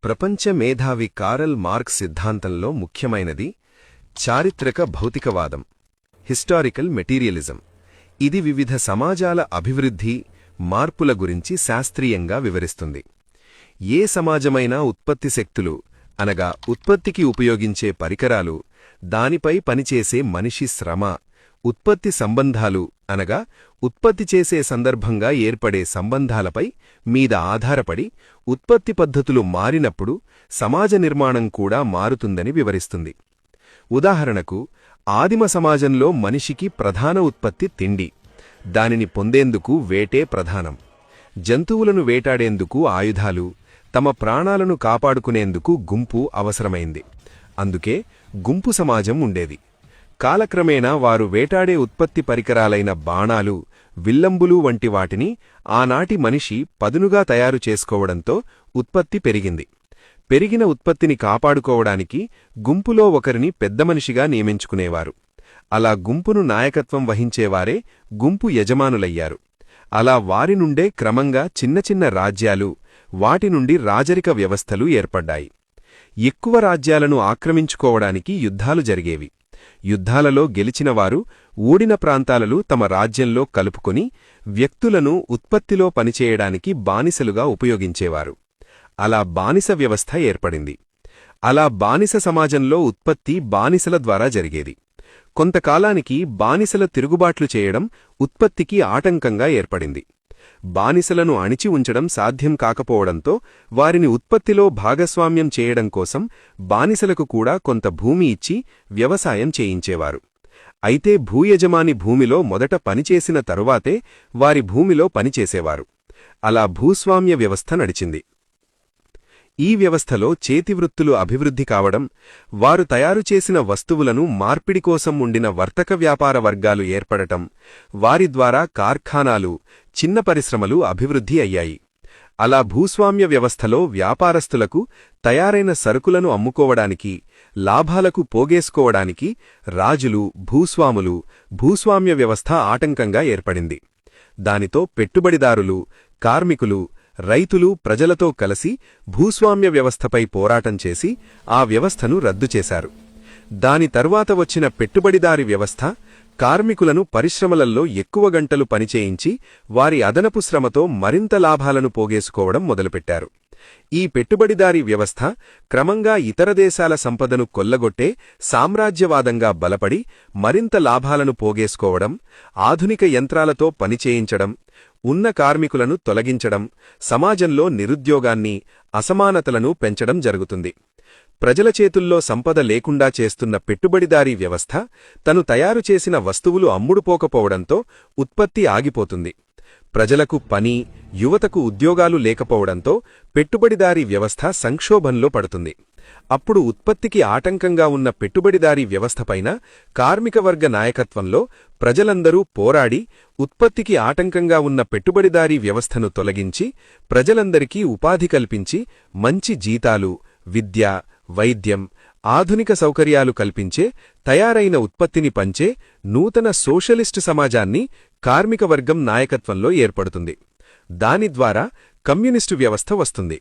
ప్రపంచ మేధావి Karl marks సిద్ధాంతంలో ముఖ్యమైనది చారిత్రక భౌతికవాదం, హిస్టారికల్ మెటీరియలిజం. ఇది వివిధ సమాజాల అభివృద్ధి, మార్పుల గురించి శాస్త్రీయంగా వివరిస్తుంది. ఏ సమాజమైనా ఉత్పత్తి శక్తులు అనగా ఉత్పత్తికి ఉపయోగించే పరికరాలు, దానిపై పనిచేసే మనిషి శ్రమ, ఉత్పత్తి సంబంధాలు అనగా ఉత్పత్తి చేసే సందర్భంగా ఏర్పడే సంబంధాలపై మీద ఆధారపడి ఉత్పత్తి పద్ధతులు మారినప్పుడు సమాజ నిర్మాణం కూడా మారుతుందని వివరిస్తుంది. ఉదాహరణకు, ఆదిమ సమాజంలో మనిషికి ప్రధాన ఉత్పత్తి తిండి. దానిని పొందేందుకు వేటే ప్రధానం. జంతువులను వేటాడేందుకు ఆయుధాలు, తమ ప్రాణాలను కాపాడుకునేందుకు గుంపు అవసరమైంది. అందుకే గుంపు సమాజం ఉండేది. కాలక్రమేణా వారు వేటాడే ఉత్పత్తి పరికరాలైన బాణాలు, విల్లంబులు వంటి వాటిని ఆనాటి మనిషి పదునుగా తయారు చేసుకోవడంతో ఉత్పత్తి పెరిగింది. పెరిగిన ఉత్పత్తిని కాపాడుకోవడానికి గుంపులో ఒకరిని పెద్దమనిషిగా నియమించుకునేవారు. అలా గుంపును నాయకత్వం వహించేవారే గుంపు యజమానులయ్యారు. అలా వారి నుండే క్రమంగా చిన్న చిన్న రాజ్యాలు, వాటి నుండి రాజరిక వ్యవస్థలు ఏర్పడ్డాయి. ఎక్కువ రాజ్యాలను ఆక్రమించుకోవడానికి యుద్ధాలు జరిగేవి. యుద్ధాలలో గెలిచినవారు ఓడిన ప్రాంతాలను తమ రాజ్యంలో కలుపుకొని వ్యక్తులను ఉత్పత్తిలో పనిచేయడానికి బానిసలుగా ఉపయోగించేవారు. అలా బానిస వ్యవస్థ ఏర్పడింది. అలా బానిస సమాజంలో ఉత్పత్తి బానిసల ద్వారా జరిగేది. కొంతకాలానికి బానిసల తిరుగుబాట్లు చేయడం ఉత్పత్తికి ఆటంకంగా ఏర్పడింది. బానిసలను అణిచి ఉంచడం సాధ్యం కాకపోవడంతో వారిని ఉత్పత్తిలో భాగస్వామ్యం చేయడం కోసం బానిసలకు కూడా కొంత భూమి ఇచ్చి వ్యవసాయం చేయించేవారు. అయితే భూయజమాని భూమిలో మొదట పనిచేసిన తరువాతే వారి భూమిలో పనిచేసేవారు. అలా భూస్వామ్య వ్యవస్థ నడిచింది. ఈ వ్యవస్థలో చేతివృత్తులు అభివృద్ధి కావడం, వారు తయారుచేసిన వస్తువులను మార్పిడి కోసం ఉండిన వర్తక వ్యాపార వర్గాలు ఏర్పడటం, వారి ద్వారా కార్ఖానాలు, చిన్న పరిశ్రమలు అభివృద్ధి అయ్యాయి. అలా భూస్వామ్య వ్యవస్థలో వ్యాపారస్తులకు తయారైన సరుకులను అమ్ముకోవడానికి, లాభాలకు పోగేసుకోవడానికి రాజులు, భూస్వాములు, భూస్వామ్య వ్యవస్థ ఆటంకంగా ఏర్పడింది. దానితో పెట్టుబడిదారులు, కార్మికులు, రైతులు ప్రజలతో కలిసి భూస్వామ్య వ్యవస్థపై పోరాటం చేసి ఆ వ్యవస్థను రద్దు చేశారు. దాని తరువాత వచ్చిన పెట్టుబడిదారి వ్యవస్థ కార్మికులను పరిశ్రమలలో ఎక్కువ గంటలు పనిచేయించి వారి అదనపు శ్రమతో మరింత లాభాలను పోగేసుకోవడం మొదలుపెట్టారు. ఈ పెట్టుబడిదారీ వ్యవస్థ క్రమంగా ఇతర దేశాల సంపదను కొల్లగొట్టే సామ్రాజ్యవాదంగా బలపడి మరింత లాభాలను పోగేసుకోవడం, ఆధునిక యంత్రాలతో పనిచేయించడం, ఉన్న కార్మికులను తొలగించడం, సమాజంలో నిరుద్యోగాన్ని, అసమానతలను పెంచడం జరుగుతుంది. ప్రజల చేతుల్లో సంపద లేకుండా చేస్తున్న పెట్టుబడిదారీ వ్యవస్థ తను తయారుచేసిన వస్తువులు అమ్ముడుపోకపోవడంతో ఉత్పత్తి ఆగిపోతుంది. ప్రజలకు పని, యువతకు ఉద్యోగాలు లేకపోవడంతో పెట్టుబడిదారీ వ్యవస్థ సంక్షోభంలో పడుతుంది. అప్పుడు ఉత్పత్తికి ఆటంకంగా ఉన్న పెట్టుబడిదారీ వ్యవస్థపైన కార్మికవర్గ నాయకత్వంలో ప్రజలందరూ పోరాడి ఉత్పత్తికి ఆటంకంగా ఉన్న పెట్టుబడిదారీ వ్యవస్థను తొలగించి ప్రజలందరికీ ఉపాధి కల్పించి మంచి జీతాలు, విద్య, వైద్యం, ఆధునిక సౌకర్యాలు కల్పించే తయారైన ఉత్పత్తిని పంచే నూతన సోషలిస్టు సమాజాన్ని కార్మికవర్గం నాయకత్వంలో ఏర్పడుతుంది. దాని ద్వారా కమ్యూనిస్టు వ్యవస్థ వస్తుంది.